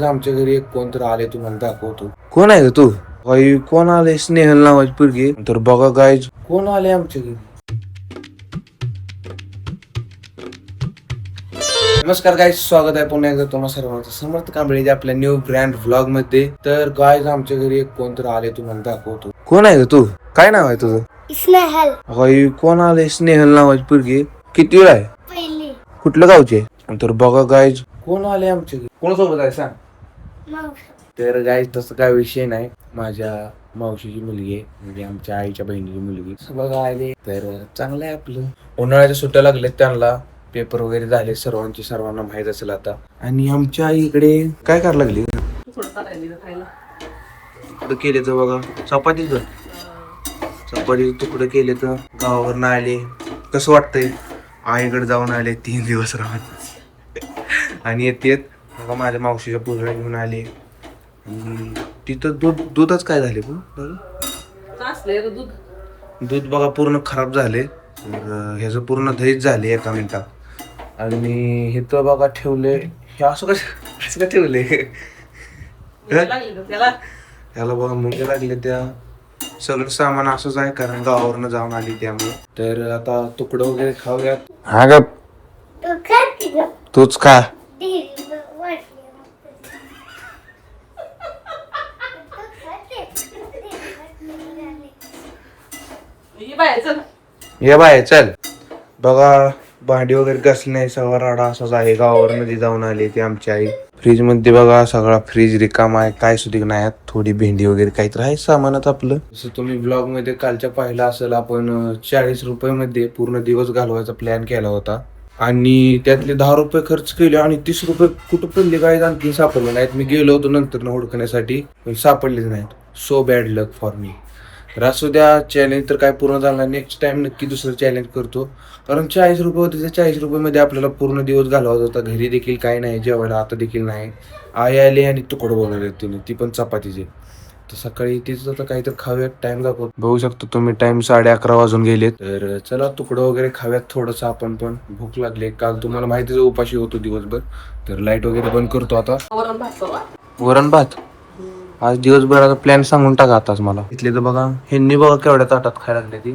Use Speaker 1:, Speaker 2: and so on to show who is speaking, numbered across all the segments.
Speaker 1: आमच्या घरी एक कोण तर आले, तुम्हाला दाखवतो. कोण आहे ग तू? बाई कोण आले? स्नेहल नावाची पोरगी. तर बघा गाईज, कोण आले आमच्या घरी. नमस्कार गाईज, स्वागत आहे पुन्हा एकदा तुम्हा सर्वांचं समर्थ कांबळेच्या आपल्या न्यू ब्रँड व्लॉग मध्ये. तर गाईज आमच्या घरी एक कोण तर आले, तुम्हाला दाखवतो. कोण आहे ग तू? काय नाव आहे तुझं?
Speaker 2: स्नेहल.
Speaker 1: बाई कोण आले? स्नेहल नावाची पोरगी. किती वेळ आहे?
Speaker 2: पहिली.
Speaker 1: कुठल्या गावचे? तर बघा गाईज, कोण आले आमच्या घरी. कोणासोबत आहे सांग. तर गाईज तसं काय विषय नाही, माझ्या मावशीची मुलगी आहे, म्हणजे आमच्या आईच्या बहिणीची मुलगी. बघा आले तर चांगलं आहे आपलं. उन्हाळ्याच्या सुट्ट्या लागल्यात त्यांना, पेपर वगैरे झाले सर्वांची, सर्वांना माहित असेल आता. आणि आमच्या आईकडे काय करायला लागली? तुकडं केले तर बघा, चपातीच तुकडं केले तर गावावरनं आले. कसं वाटतंय? आईकडे जाऊन आले 3 दिवस राहत आणि येत बघा माझ्या मावशीच्या पुतळ्या घेऊन आले. तिथं दूधच काय झाले दूध बघा पूर्ण खराब झाले. ह्याचं पूर्ण दहीच झाले एका मिनिटात. आणि हे तर बघा ठेवले, हे असं कसं ठेवले ह्याला बघा मुंग्या लागले. त्या सगळं सामान असंच आहे, कारण गावावरनं जाऊन आली त्यामुळे. तर आता तुकडं वगैरे खाऊयात. हा ग तूच का? ये बाय चल. बघा भांडी वगैरे घासली नाही, सगळा राडा असाच आहे. गावावर मध्ये जाऊन आली ती आमची आई. फ्रीज मध्ये बघा सगळा फ्रीज रिकामा आहे, काय सुद्धा नाही. थोडी भेंडी वगैरे काहीतरी आहे सामानात आपलं. जसं तुम्ही ब्लॉग मध्ये कालच्या पाहिला असेल, आपण 40 रुपये मध्ये पूर्ण दिवस घालवायचा प्लॅन केला होता. आणि त्यातले 10 रुपये खर्च केले आणि 30 रुपये कुठं पडले काय आणखी सापडले नाहीत. मी गेलो होतो नंतर हुडकण्यासाठी, पण सापडलेच नाहीत. So bad luck for me. तर असू द्या, चॅलेंज तर काय पूर्ण झाला. नेक्स्ट टाइम नक्की दुसरं चॅलेंज करतो, कारण 40 रुपये होते. त्या 40 रुपये मध्ये आपल्याला पूर्ण दिवस घालवायचा होता. घरी देखील काही नाही जेवायला, आता देखील नाही. आई आली आणि तुकडं बोलवले तिने, ती पण चपातीचे. तर सकाळी तिचं तर काहीतरी खाऊयात, टाइम दाखवत बघू शकतो तुम्ही. टाइम 11:30 वाजून गेले. तर चला तुकडं वगैरे खाऊयात थोडंसं आपण पण. भूक लागली, काल तुम्हाला माहितीच उपाशी होतो दिवसभर. तर लाईट वगैरे बंद करतो आता. वरण भात आज दिवसभराचा प्लॅन सांगून टाका आताच मला. इथले तर बघा ह्यांनी बघा केवढ्या ताटात खायला लागले ती.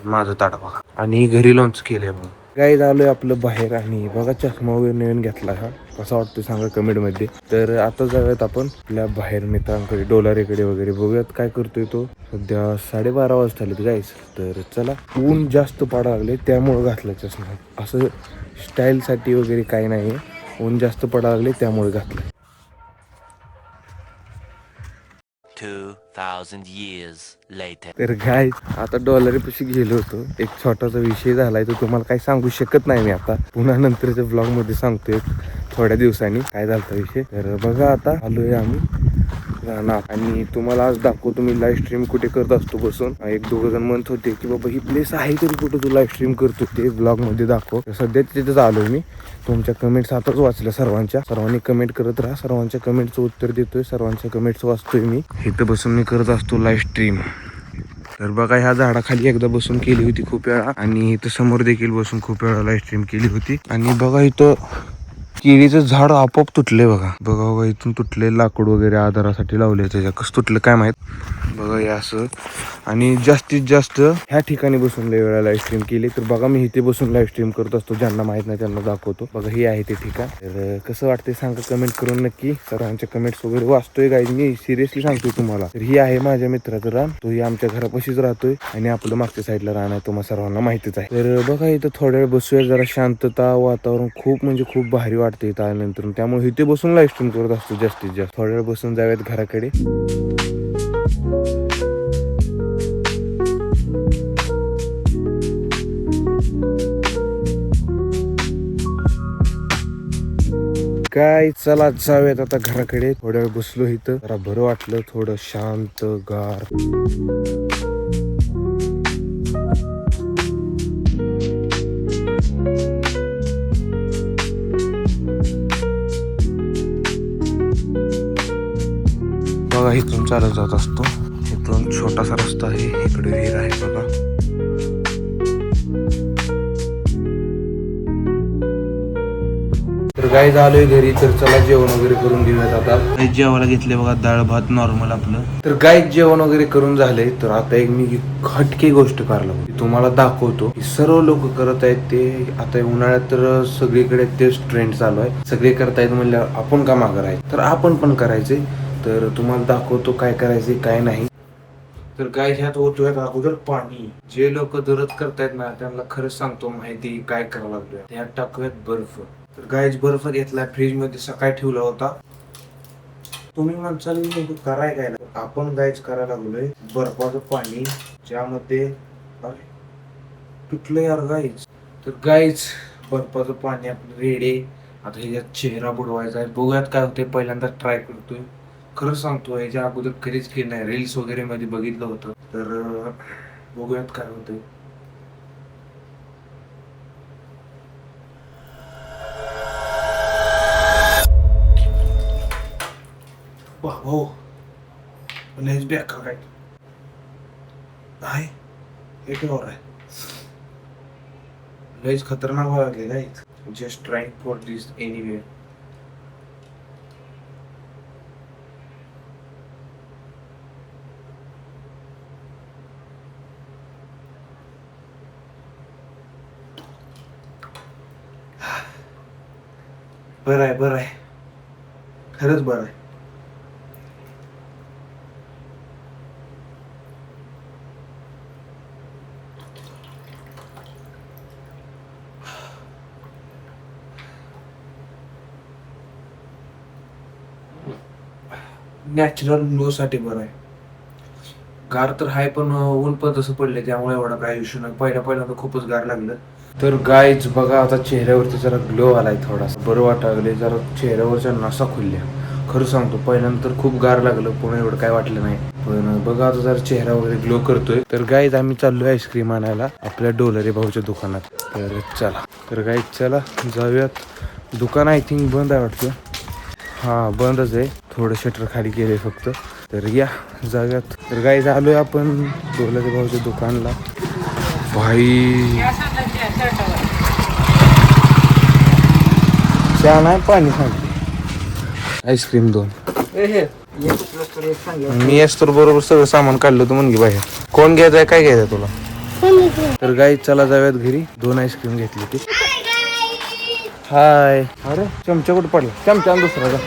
Speaker 1: माझं ताट बघा. आणि घरी लॉन्च केलंय बघा. काय झालंय आपलं बाहेर. आणि बघा चष्मा वगैरे नवीन घेतला हा, कसा वाटतो सांगा कमेंट मध्ये. तर आता जाऊयात आपण आपल्या बाहेर मित्रांकडे, डोलारेकडे वगैरे. बघूयात काय करतोय तो. सध्या 12:30 वाजता आलेत गाईस. तर चला, ऊन जास्त पडायला लागले त्यामुळे घातला चष्मा. असं स्टाईलसाठी वगैरे काही नाही, ऊन जास्त पडायला लागले त्यामुळे घातलं.
Speaker 3: 2000 years later.
Speaker 1: तर काय आता डॉलरपाशी गेलो होतो. एक छोटासा विषय झालाय, तो तुम्हाला काही सांगू शकत नाही मी आता. पुन्हा नंतरच्या ब्लॉग मध्ये सांगतोय थोड्या दिवसांनी काय झालता विषय. तर बघा आता आलोय आम्ही राहणार, आणि तुम्हाला आज दाखवतो मी लाईव्ह स्ट्रीम कुठे करत असतो बसून. एक दोघं जण म्हणत होते की बाबा ही प्लेस आहे तरी कुठे तू लाईव्ह स्ट्रीम करतो, ते ब्लॉग मध्ये दाखव. सध्या तिथेच आलोय मी. तुमच्या कमेंट्स आताच वाचल्या सर्वांनी कमेंट करत राहा. सर्वांच्या कमेंटचं उत्तर देतोय, सर्वांच्या कमेंट्स वाचतोय मी. इथं बसून मी करत असतो लाईव्ह स्ट्रीम. तर बघा ह्या झाडाखाली एकदा बसून केली होती खूप वेळा, आणि इथं समोर देखील बसून खूप वेळा लाईव्ह स्ट्रीम केली होती. आणि बघा इथं केळीचं झाड आपोआप तुटले बघा. बघा इथून तुटले, लाकूड वगैरे आधारासाठी लावले. त्याच्या कसं तुटलं काय माहित. बघा हे असं. आणि जास्तीत जास्त ह्या ठिकाणी बसून लय वेळा लाईव्ह स्ट्रीम केली. तर बघा मी इथे बसून लाईव्ह स्ट्रीम करत असतो, ज्यांना माहित नाही त्यांना दाखवतो. बघा हे आहे ते ठिकाण. तर कसं वाटतंय सांगा कमेंट करून नक्की. सर्वांच्या कमेंट्स वगैरे वाचतोय गाईज मी, सिरियसली सांगतोय तुम्हाला. तर ही आहे माझ्या मित्राचं रान, तोही आमच्या घरापाशीच राहतोय. आणि आपलं मागच्या साईडला रान आहे, तुम्हाला सर्वांना माहितीच आहे. तर बघा इथं थोड्या वेळ बसूया, जरा शांतता, वातावरण खूप म्हणजे खूप भारी वाटते इथं आल्यानंतर. त्यामुळे इथे बसून लाईव्ह स्ट्रीम करत असतो जास्तीत जास्त. थोड्या वेळ बसून जाऊयात घराकडे. काय चला जाऊयात आता घराकडे. थोड्या वेळ बसलो इथं, जरा बरं वाटलं, थोडं शांत गार. बघा इथून चालत जात असतो. इथून छोटासा रस्ता आहे, इकडे विहीर आहे बघा. तर गाईज आलोय घरी, तर चला जेवण वगैरे करून घेऊयात आता. गाईज जेवायला घेतले बघा, डाळ भात नॉर्मल आपलं. तर गाईज जेवण वगैरे करून झाले. तर आता एक मी हटके गोष्ट करायला तुम्हाला दाखवतो. सर्व लोक करत आहेत ते. आता उन्हाळ्यात तर सगळीकडे तेच ट्रेंड चालू आहे. सगळे करतायत म्हणल्यावर आपण का मागं राहायचं, तर आपण पण करायचे. तर तुम्हाला दाखवतो काय करायचे काय नाही. तर गाय ह्यात होतोय अगोदर पाणी. जे लोक दररोज करतायत ना त्यांना खरंच सांगतो माहिती काय करावं लागतोय. ह्यात टाकूयात बर्फ. तर गायच बर्फ घेतला, फ्रीज मध्ये सकाळी ठेवला होता. तुम्ही म्हणसाल कराय काय ना, आपण गायच करायला लागलोय बर्फाचं पाणी, ज्यामध्ये तुटलं यार गायच. तर गायच बर्फाचं पाणी आपलं रेडी. आता ह्याच्यात चेहरा बुडवायचा आहे, बघूयात काय होते. पहिल्यांदा ट्राय करतोय. खरं सांगतो याच्या अगोदर कधीच केलं नाही, रील्स वगैरे मध्ये बघितलं होतं. तर बघूयात काय होतंय. हो लयच बेकार काय आहे, एक और आहे. लयच खतरनाक व्हायला लागले guys. Just trying for this anyway. बरं आहे, बरं आहे, खरंच बरं आहे. नॅचरल ग्लो साठी बरं आहे. गार तर आहे पण ऊन पण तसं पडले त्यामुळे एवढा काय इश्यू नाही. पहिल्यांदा खूपच गार लागलं. तर गायच बघा आता चेहऱ्यावरती जरा ग्लो आलाय, थोडासा बरं वाटायला लागले. जरा चेहऱ्यावरच्या नसा खुलल्या. खरं सांगतो पहिल्यांदा तर खूप गार लागलं, पुन्हा एवढं काय वाटलं नाही. पण बघा आता जरा चेहरा वगैरे ग्लो करतोय. तर गायच आम्ही चाललोय आईस्क्रीम आणायला आपल्या डोलरे भाऊच्या दुकानात. तर चला, तर गायच चला जाऊयात. दुकान आय थिंक बंद आहे वाटतं. हा बंदच आहे, थोडं शटर खाली केले फक्त. तर या जाऊयात. तर गाईज आलोय आपण डोलरे भाऊच्या दुकानला. भाई चहा नाही, पाणी सांगते. आईस्क्रीम 2. मी असतो बरोबर सगळं सामान काढलं होतं म्हणून बाहेर. कोण घ्यायचंय काय घ्यायचंय तुला? तर गाईज चला जाऊयात घरी. 2 आईस्क्रीम घेतली ती. हाय. अरे चमचा कुठे पडला? चमचा दुसरा का?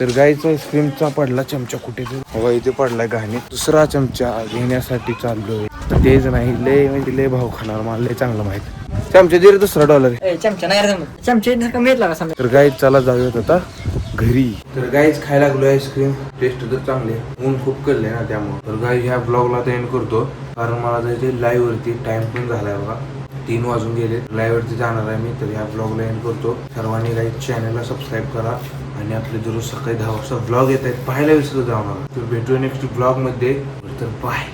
Speaker 1: तर गाईचा आईस्क्रीमचा पडला चमचा कुठे तर इथे पडलाय घाणीत. दुसरा चमचा घेण्यासाठी चाललोय. तेच नाही, लय म्हणजे लय भाव खाणार मला, लय चांगलं माहित. चमचा दे रे दुसरा $1.
Speaker 2: चमचा नाही चमचा कमी येतला का?
Speaker 1: तर गाईज चला जाऊयात आता घरी. तर गाईज खायला लागलो आईस्क्रीम. टेस्ट तर चांगली आहे, ऊन खूप कळले ना त्यामुळे. तर गाईज ह्या ब्लॉगला तर एंड करतो, कारण मला जायचे लाईव्ह वरती. टाइम पण झालाय बघा, 3 वाजून गेले. लाईव्ह वरती जाणार आहे मी. तर ह्या ब्लॉगला एंड करतो. सर्वांनी गाईज चॅनलला सबस्क्राईब करा आणि आपले दररोज सकाळी 10 वाजता ब्लॉग येत आहेत पाहायला विसरत जाऊ नका. तर भेटूया नेक्स्ट ब्लॉग मध्ये. तर बाय.